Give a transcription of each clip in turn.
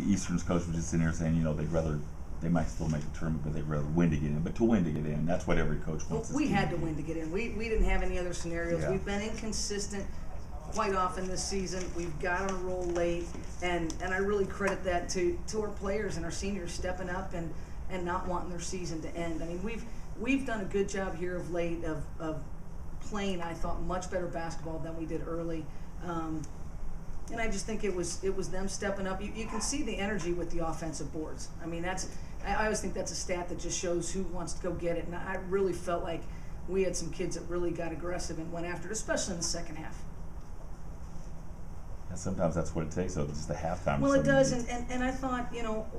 Eastern's coach was just in there saying, they might still make the tournament, but they'd rather win to get in. But to win to get in, that's what every coach wants. We had to win to get in. We didn't have any other scenarios. Yeah. We've been inconsistent quite often this season. We've got on a roll late, and I really credit that to our players and our seniors stepping up and not wanting their season to end. I mean, we've done a good job here of late of playing, I thought, much better basketball than we did early. And I just think it was them stepping up. You can see the energy with the offensive boards. I mean, I always think that's a stat that just shows who wants to go get it. And I really felt like we had some kids that really got aggressive and went after it, especially in the second half. And sometimes that's what it takes, though, just the halftime. Well, it does, and I thought,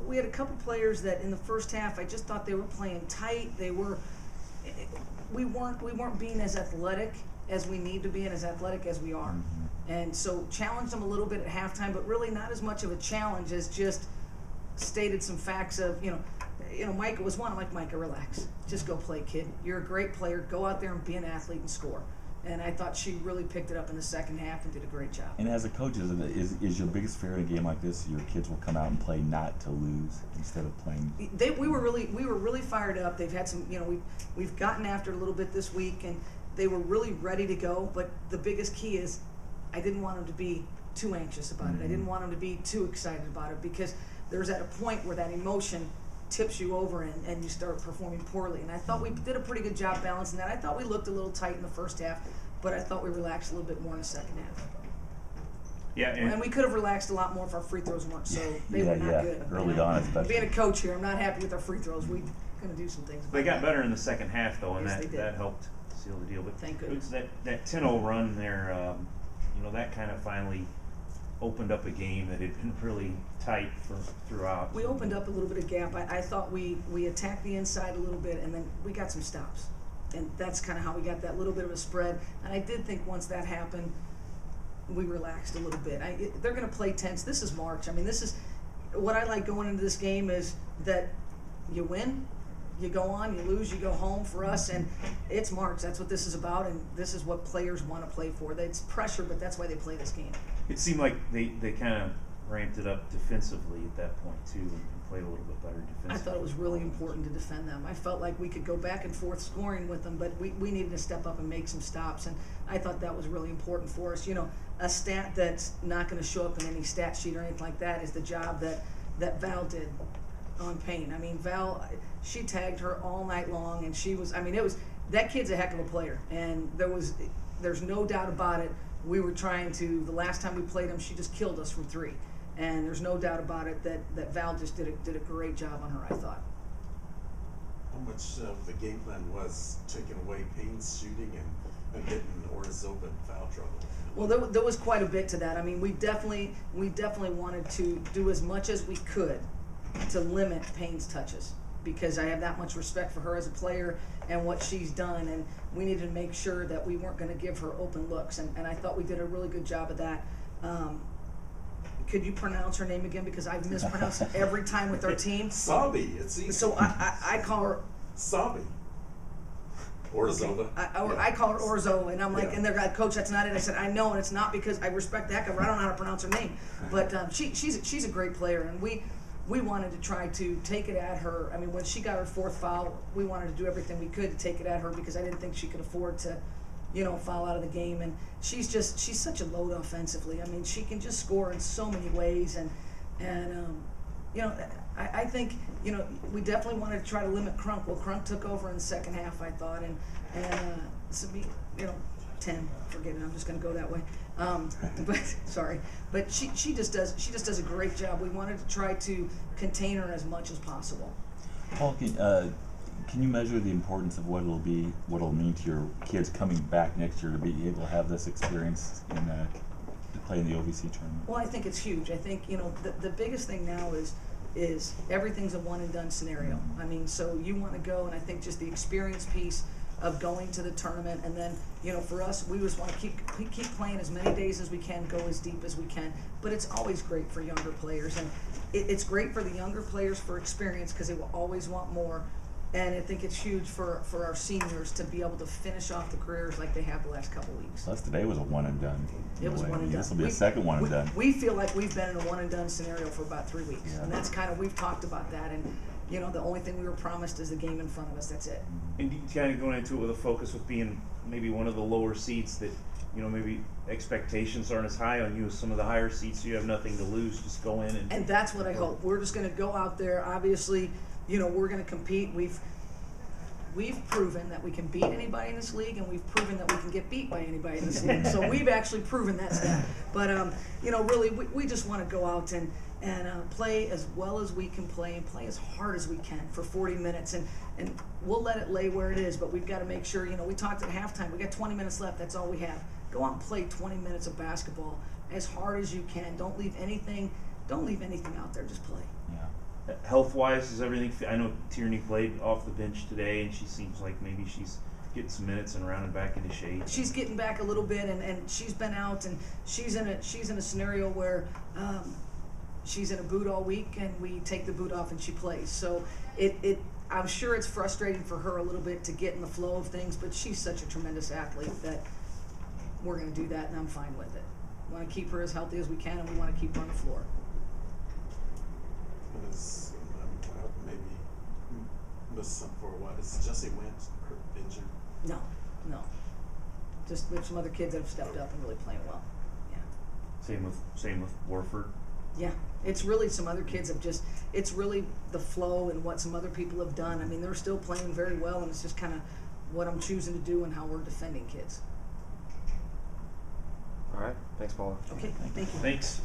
we had a couple players that in the first half I just thought they were playing tight. We weren't being as athletic as we need to be and as athletic as we are. Mm-hmm. And so challenged them a little bit at halftime, but really not as much of a challenge as just stated some facts of, Micah was one. I'm like, Micah, relax. Just go play, kid. You're a great player. Go out there and be an athlete and score. And I thought she really picked it up in the second half and did a great job. And as a coach, is your biggest fear in a game like this, your kids will come out and play not to lose instead of playing? We were really fired up. They've had some, we've gotten after it a little bit this week, and they were really ready to go. But the biggest key is I didn't want them to be too anxious about it. I didn't want them to be too excited about it, because there's at a point where that emotion tips you over and you start performing poorly. And I thought we did a pretty good job balancing that. I thought we looked a little tight in the first half, but I thought we relaxed a little bit more in the second half. Yeah, and we could have relaxed a lot more if our free throws weren't so they were not good. Early on, especially. Being a coach here, I'm not happy with our free throws. We're going to do some things. They got better in the second half, though, and yes, that helped seal the deal. But thank goodness. That 10-0 run there, that kind of finally opened up a game that had been really tight throughout. We opened up a little bit of gap. I thought we attacked the inside a little bit, and then we got some stops. And that's kind of how we got that little bit of a spread. And I did think once that happened, we relaxed a little bit. They're going to play tense. This is March. I mean, this is what I like going into this game is that you win, you go on, you lose, you go home for us. And it's March. That's what this is about, and this is what players want to play for. It's pressure, but that's why they play this game. It seemed like they kind of ramped it up defensively at that point, too, and played a little bit better defensively. I thought it was really important to defend them. I felt like we could go back and forth scoring with them, but we needed to step up and make some stops, and I thought that was really important for us. A stat that's not going to show up in any stat sheet or anything like that is the job that Val did on Payne. I mean, Val, she tagged her all night long, and that kid's a heck of a player, and there's no doubt about it. We were trying to, the last time we played him, she just killed us from three. And there's no doubt about it that Val just did a great job on her, I thought. How much of the game plan was taking away Payne's shooting and getting Orzova in foul trouble? Well, there was quite a bit to that. I mean, we definitely wanted to do as much as we could to limit Payne's touches, because I have that much respect for her as a player and what she's done, and we needed to make sure that we weren't going to give her open looks, and I thought we did a really good job of that. Could you pronounce her name again, because I've mispronounced it every time with our team? Sabi, it's easy. So I call her Sabi. Orzova. I call her Orzo, and I'm like, Yeah. and they're like, Coach, that's not it. I said, I know, and it's not because I respect the heck of her. I don't know how to pronounce her name, but she's a great player, and we wanted to try to take it at her. I mean, when she got her fourth foul, we wanted to do everything we could to take it at her, because I didn't think she could afford to, foul out of the game. And she's such a load offensively. I mean, she can just score in so many ways, and I think, we definitely wanted to try to limit Crunk. Well, Crunk took over in the second half, I thought, and this would be, 10. Forget it. I'm just going to go that way. But sorry, but she just does a great job. We wanted to try to contain her as much as possible. Paul, can you measure the importance of what it'll mean to your kids coming back next year to be able to have this experience to play in the OVC tournament? Well, I think it's huge. I think the biggest thing now is everything's a one and done scenario. I mean, so you want to go, and I think just the experience piece of going to the tournament, and then for us, we just want to keep playing as many days as we can, go as deep as we can. But it's always great for younger players, and it's great for the younger players for experience, because they will always want more. And I think it's huge for our seniors to be able to finish off the careers like they have the last couple weeks. Plus today was a one and done. It was one and done. This will be a second one and done. We feel like we've been in a one and done scenario for about 3 weeks. Yeah. And that's kind of, we've talked about that. And, you know, the only thing we were promised is the game in front of us. That's it. And you kind of going into it with a focus with being maybe one of the lower seats that, you know, maybe expectations aren't as high on you as some of the higher seats, so you have nothing to lose. Just go in and that's what I hope. We're just going to go out there. Obviously, you know, we're going to compete. We've proven that we can beat anybody in this league, and we've proven that we can get beat by anybody in this league. So we've actually proven that stuff. But, you know, really, we just want to go out and play as well as we can play and play as hard as we can for 40 minutes. And we'll let it lay where it is, but we've got to make sure, you know, we talked at halftime. We got 20 minutes left. That's all we have. Go out and play 20 minutes of basketball as hard as you can. Don't leave anything out there. Just play. Yeah. Health-wise, is everything? I know Tierney played off the bench today, and she seems like maybe she's getting some minutes and rounding back into shape. She's getting back a little bit, and she's been out, and she's in a scenario where she's in a boot all week, and we take the boot off and she plays. So I'm sure it's frustrating for her a little bit to get in the flow of things, but she's such a tremendous athlete that we're going to do that, and I'm fine with it. We want to keep her as healthy as we can, and we want to keep her on the floor. Maybe missed some for a while. Is Jesse Wentz injured? No. Just we have some other kids that have stepped up and really playing well. Yeah. Same with Warford. Yeah, it's really some other kids have just, it's really the flow and what some other people have done. I mean, they're still playing very well, and it's just kind of what I'm choosing to do and how we're defending kids. All right. Thanks, Paula. Okay, thank you. Thanks.